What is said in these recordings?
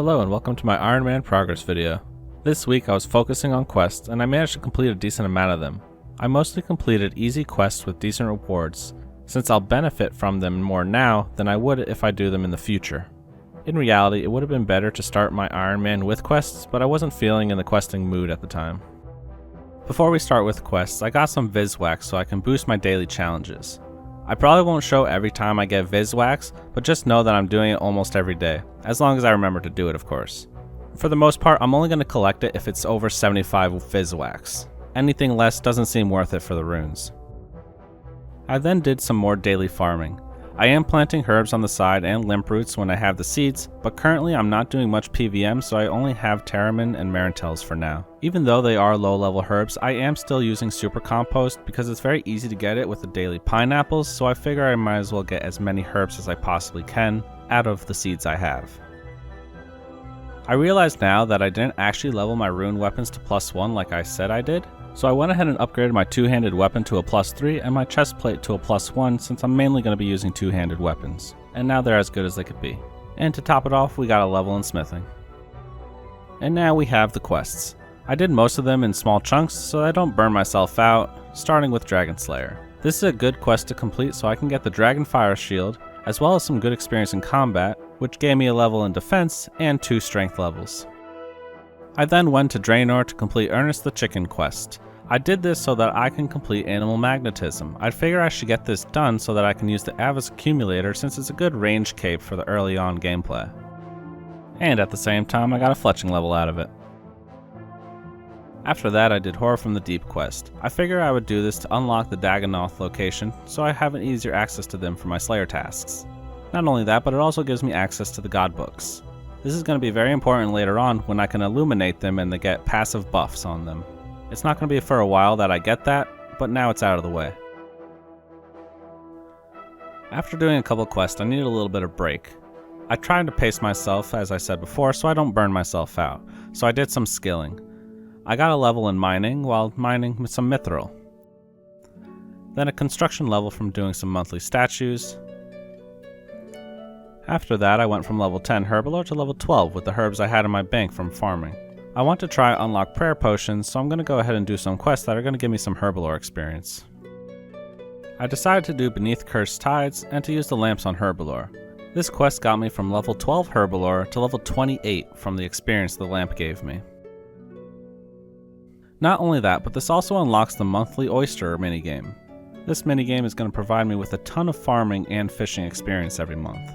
Hello and welcome to my Ironman progress video. This week I was focusing on quests and I managed to complete a decent amount of them. I mostly completed easy quests with decent rewards, since I'll benefit from them more now than I would if I do them in the future. In reality, it would have been better to start my Ironman with quests, but I wasn't feeling in the questing mood at the time. Before we start with quests, I got some Viswax so I can boost my daily challenges. I probably won't show every time I get Viswax, but just know that I'm doing it almost every day, as long as I remember to do it, of course. For the most part, I'm only going to collect it if it's over 75 Viswax. Anything less doesn't seem worth it for the runes. I then did some more daily farming. I am planting herbs on the side and limp roots when I have the seeds, but currently I'm not doing much PVM, so I only have Terramin and Marintels for now. Even though they are low level herbs, I am still using super compost because it's very easy to get it with the daily pineapples, so I figure I might as well get as many herbs as I possibly can out of the seeds I have. I realize now that I didn't actually level my rune weapons to +1 like I said I did. So I went ahead and upgraded my two-handed weapon to a +3 and my chest plate to a +1 since I'm mainly going to be using two-handed weapons. And now they're as good as they could be. And to top it off, we got a level in smithing. And now we have the quests. I did most of them in small chunks so I don't burn myself out, starting with Dragon Slayer. This is a good quest to complete so I can get the Dragon Fire Shield, as well as some good experience in combat, which gave me a level in defense and 2 strength levels. I then went to Draenor to complete Ernest the Chicken quest. I did this so that I can complete Animal Magnetism. I figure I should get this done so that I can use the Avis Accumulator since it's a good range cape for the early on gameplay. And at the same time I got a fletching level out of it. After that I did Horror from the Deep quest. I figure I would do this to unlock the Dagannoth location so I have an easier access to them for my Slayer tasks. Not only that, but it also gives me access to the God Books. This is going to be very important later on when I can illuminate them and they get passive buffs on them. It's not going to be for a while that I get that, but now it's out of the way. After doing a couple quests, I needed a little bit of break. I tried to pace myself, as I said before, so I don't burn myself out, so I did some skilling. I got a level in mining while mining with some mithril. Then a construction level from doing some monthly statues. After that, I went from level 10 Herbalore to level 12 with the herbs I had in my bank from farming. I want to try unlock prayer potions, so I'm going to go ahead and do some quests that are going to give me some Herbalore experience. I decided to do Beneath Cursed Tides and to use the lamps on Herbalore. This quest got me from level 12 Herbalore to level 28 from the experience the lamp gave me. Not only that, but this also unlocks the monthly Oyster Minigame. This minigame is going to provide me with a ton of farming and fishing experience every month.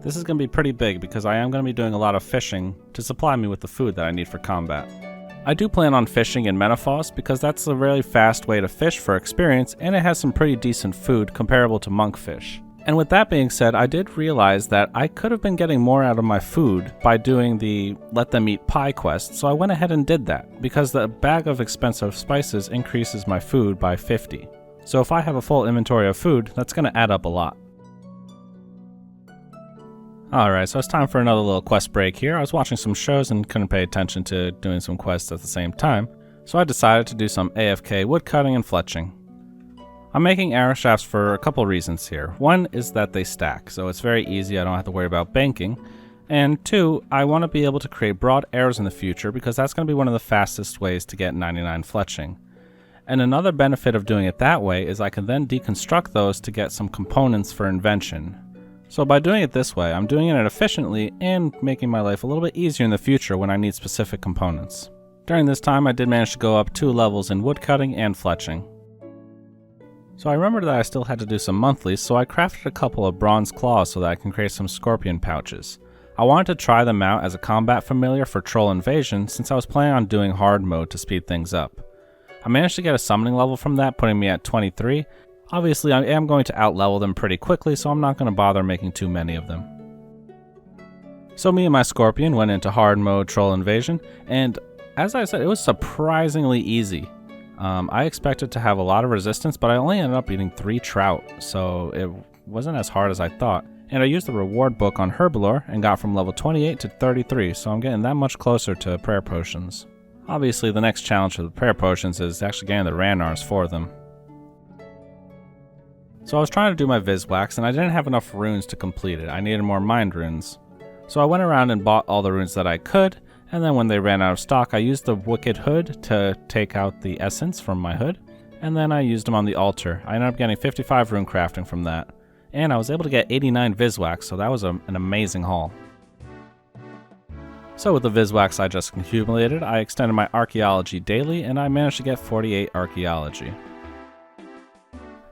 This is going to be pretty big because I am going to be doing a lot of fishing to supply me with the food that I need for combat. I do plan on fishing in Menaphos because that's a really fast way to fish for experience and it has some pretty decent food comparable to monkfish. And with that being said, I did realize that I could have been getting more out of my food by doing the Let Them Eat Pie quest, so I went ahead and did that because the bag of expensive spices increases my food by 50. So if I have a full inventory of food, that's going to add up a lot. Alright, so it's time for another little quest break here. I was watching some shows and couldn't pay attention to doing some quests at the same time, so I decided to do some AFK woodcutting and fletching. I'm making arrow shafts for a couple reasons here. One is that they stack, so it's very easy, I don't have to worry about banking. And 2, I want to be able to create broad arrows in the future because that's going to be one of the fastest ways to get 99 fletching. And another benefit of doing it that way is I can then deconstruct those to get some components for invention. So by doing it this way, I'm doing it efficiently and making my life a little bit easier in the future when I need specific components. During this time, I did manage to go up 2 levels in woodcutting and fletching. So I remembered that I still had to do some monthlies, so I crafted a couple of bronze claws so that I can create some scorpion pouches. I wanted to try them out as a combat familiar for troll invasion since I was planning on doing hard mode to speed things up. I managed to get a summoning level from that, putting me at 23. Obviously, I am going to outlevel them pretty quickly, so I'm not going to bother making too many of them. So me and my Scorpion went into hard mode Troll Invasion, and as I said, it was surprisingly easy. I expected to have a lot of resistance, but I only ended up eating 3 trout, so it wasn't as hard as I thought. And I used the reward book on Herbalore and got from level 28 to 33, so I'm getting that much closer to prayer potions. Obviously, the next challenge for the prayer potions is actually getting the Ranars for them. So I was trying to do my Viswax and I didn't have enough runes to complete it. I needed more mind runes. So I went around and bought all the runes that I could, and then when they ran out of stock, I used the Wicked Hood to take out the essence from my hood, and then I used them on the altar. I ended up getting 55 rune crafting from that, and I was able to get 89 Viswax, so that was an amazing haul. So with the Viswax I just accumulated, I extended my archaeology daily, and I managed to get 48 archaeology.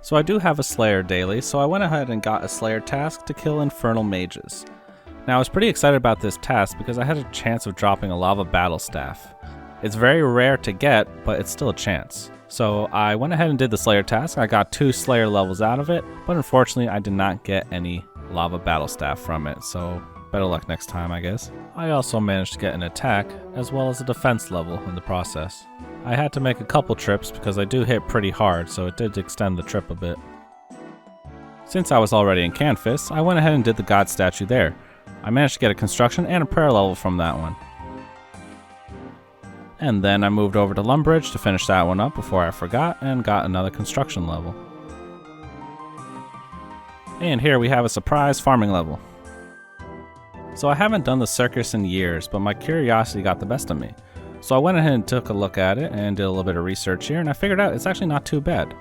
So I do have a Slayer daily, so I went ahead and got a Slayer task to kill infernal mages. Now I was pretty excited about this task because I had a chance of dropping a lava battle staff. It's very rare to get, but it's still a chance. So I went ahead and did the Slayer task. I got 2 Slayer levels out of it, but unfortunately I did not get any lava battle staff from it, so better luck next time, I guess. I also managed to get an attack, as well as a defense level in the process. I had to make a couple trips because I do hit pretty hard, so it did extend the trip a bit. Since I was already in Canvas, I went ahead and did the god statue there. I managed to get a construction and a prayer level from that one. And then I moved over to Lumbridge to finish that one up before I forgot and got another construction level. And here we have a surprise farming level. So I haven't done the Circus in years, but my curiosity got the best of me. So I went ahead and took a look at it and did a little bit of research here, and I figured out it's actually not too bad.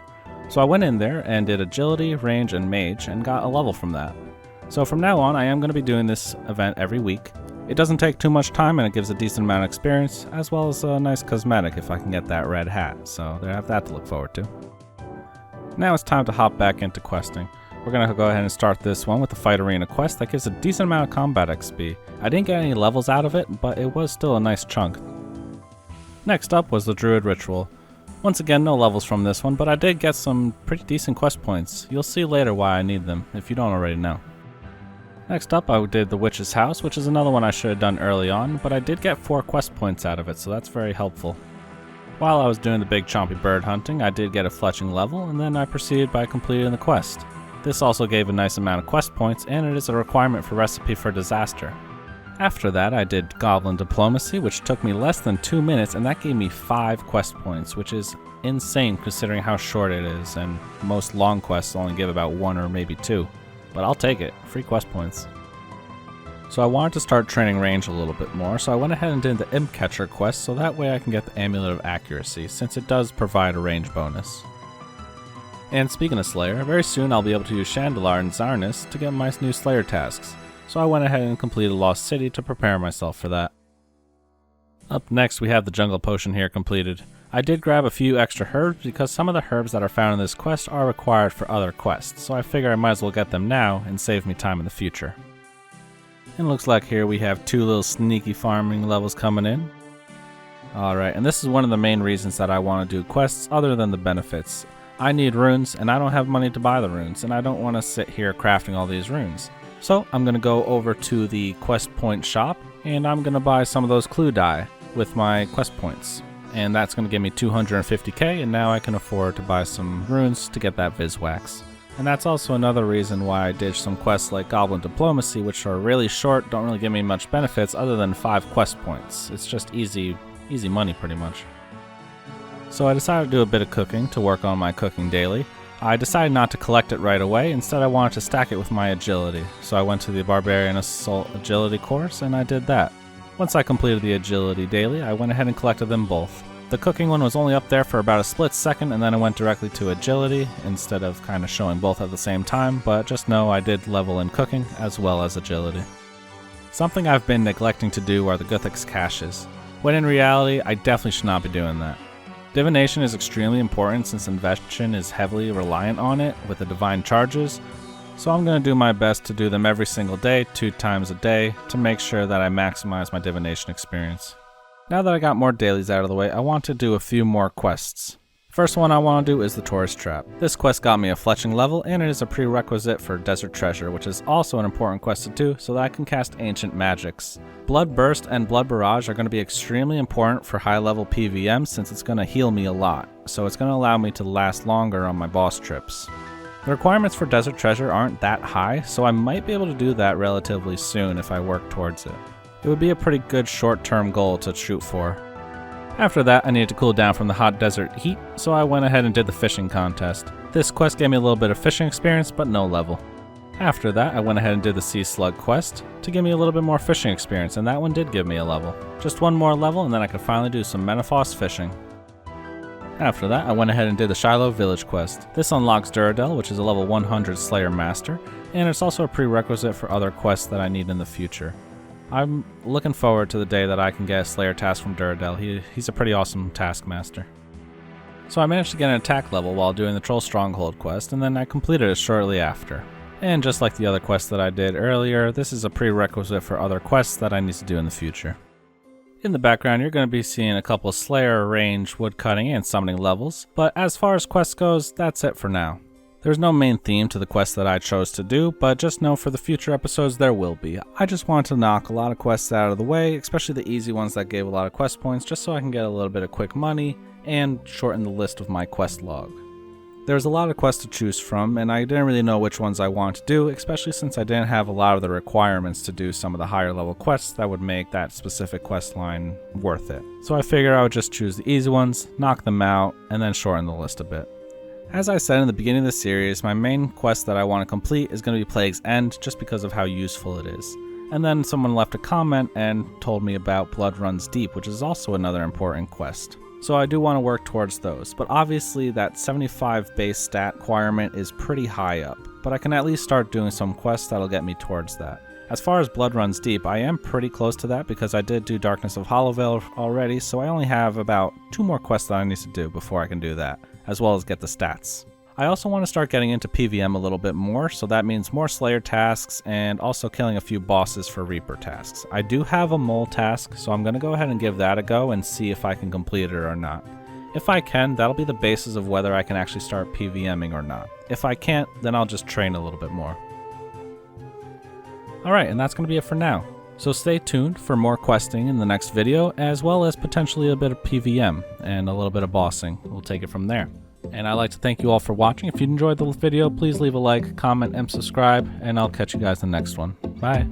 So I went in there and did agility, range, and mage and got a level from that. So from now on I am going to be doing this event every week. It doesn't take too much time and it gives a decent amount of experience, as well as a nice cosmetic if I can get that red hat, so I have that to look forward to. Now it's time to hop back into questing. We're going to go ahead and start this one with the Fight Arena quest that gives a decent amount of combat XP. I didn't get any levels out of it, but it was still a nice chunk. Next up was the Druid Ritual. Once again, no levels from this one, but I did get some pretty decent quest points. You'll see later why I need them, if you don't already know. Next up I did the Witch's House, which is another one I should have done early on, but I did get 4 quest points out of it, so that's very helpful. While I was doing the big chompy bird hunting, I did get a fletching level, and then I proceeded by completing the quest. This also gave a nice amount of quest points, and it is a requirement for Recipe for Disaster. After that I did Goblin Diplomacy, which took me less than 2 minutes, and that gave me 5 quest points, which is insane considering how short it is, and most long quests only give about 1 or maybe 2. But I'll take it, free quest points. So I wanted to start training range a little bit more, so I went ahead and did the Imp Catcher quest so that way I can get the Amulet of Accuracy, since it does provide a range bonus. And speaking of Slayer, very soon I'll be able to use Chandelar and Zarnis to get my new Slayer tasks, so I went ahead and completed Lost City to prepare myself for that. Up next we have the Jungle Potion here completed. I did grab a few extra herbs because some of the herbs that are found in this quest are required for other quests, so I figure I might as well get them now and save me time in the future. And looks like here we have 2 little sneaky farming levels coming in. Alright, and this is one of the main reasons that I want to do quests other than the benefits. I need runes, and I don't have money to buy the runes, and I don't want to sit here crafting all these runes. So I'm going to go over to the quest point shop, and I'm going to buy some of those clue die with my quest points. And that's going to give me 250k, and now I can afford to buy some runes to get that Viswax. And that's also another reason why I did some quests like Goblin Diplomacy, which are really short, don't really give me much benefits other than 5 quest points. It's just easy money pretty much. So I decided to do a bit of cooking to work on my cooking daily. I decided not to collect it right away, instead I wanted to stack it with my agility. So I went to the Barbarian Assault Agility course and I did that. Once I completed the agility daily, I went ahead and collected them both. The cooking one was only up there for about a split second, and then I went directly to agility instead of kind of showing both at the same time, but just know I did level in cooking as well as agility. Something I've been neglecting to do are the Guthix caches, when in reality I definitely should not be doing that. Divination is extremely important since Invention is heavily reliant on it with the divine charges, so I'm going to do my best to do them every single day, 2 times a day, to make sure that I maximize my divination experience. Now that I got more dailies out of the way, I want to do a few more quests. First one I want to do is the Tourist Trap. This quest got me a fletching level, and it is a prerequisite for Desert Treasure, which is also an important quest to do so that I can cast Ancient Magics. Blood Burst and Blood Barrage are going to be extremely important for high level PVM since it's going to heal me a lot, so it's going to allow me to last longer on my boss trips. The requirements for Desert Treasure aren't that high, so I might be able to do that relatively soon if I work towards it. It would be a pretty good short-term goal to shoot for. After that, I needed to cool down from the hot desert heat, so I went ahead and did the fishing contest. This quest gave me a little bit of fishing experience, but no level. After that, I went ahead and did the Sea Slug quest to give me a little bit more fishing experience, and that one did give me a level. Just one more level and then I could finally do some Menopause fishing. After that, I went ahead and did the Shiloh Village quest. This unlocks Duradel, which is a level 100 Slayer Master, and it's also a prerequisite for other quests that I need in the future. I'm looking forward to the day that I can get a Slayer task from Duradel. He's a pretty awesome taskmaster. So I managed to get an attack level while doing the Troll Stronghold quest, and then I completed it shortly after. And just like the other quests that I did earlier, this is a prerequisite for other quests that I need to do in the future. In the background, you're going to be seeing a couple of Slayer, range, woodcutting, and summoning levels, but as far as quests goes, that's it for now. There's no main theme to the quests that I chose to do, but just know for the future episodes there will be. I just wanted to knock a lot of quests out of the way, especially the easy ones that gave a lot of quest points, just so I can get a little bit of quick money and shorten the list of my quest log. There's a lot of quests to choose from, and I didn't really know which ones I wanted to do, especially since I didn't have a lot of the requirements to do some of the higher level quests that would make that specific quest line worth it. So I figured I would just choose the easy ones, knock them out, and then shorten the list a bit. As I said in the beginning of the series, my main quest that I want to complete is going to be Plague's End, just because of how useful it is. And then someone left a comment and told me about Blood Runs Deep, which is also another important quest. So I do want to work towards those, but obviously that 75 base stat requirement is pretty high up, but I can at least start doing some quests that'll get me towards that. As far as Blood Runs Deep, I am pretty close to that because I did do Darkness of Hollowvale already, so I only have about 2 more quests that I need to do before I can do that, as well as get the stats. I also want to start getting into PVM a little bit more, so that means more Slayer tasks and also killing a few bosses for Reaper tasks. I do have a mole task, so I'm going to go ahead and give that a go and see if I can complete it or not. If I can, that'll be the basis of whether I can actually start PVMing or not. If I can't, then I'll just train a little bit more. Alright, and that's going to be it for now. So stay tuned for more questing in the next video, as well as potentially a bit of PVM and a little bit of bossing. We'll take it from there. And I'd like to thank you all for watching. If you enjoyed the video, please leave a like, comment, and subscribe, and I'll catch you guys in the next one. Bye!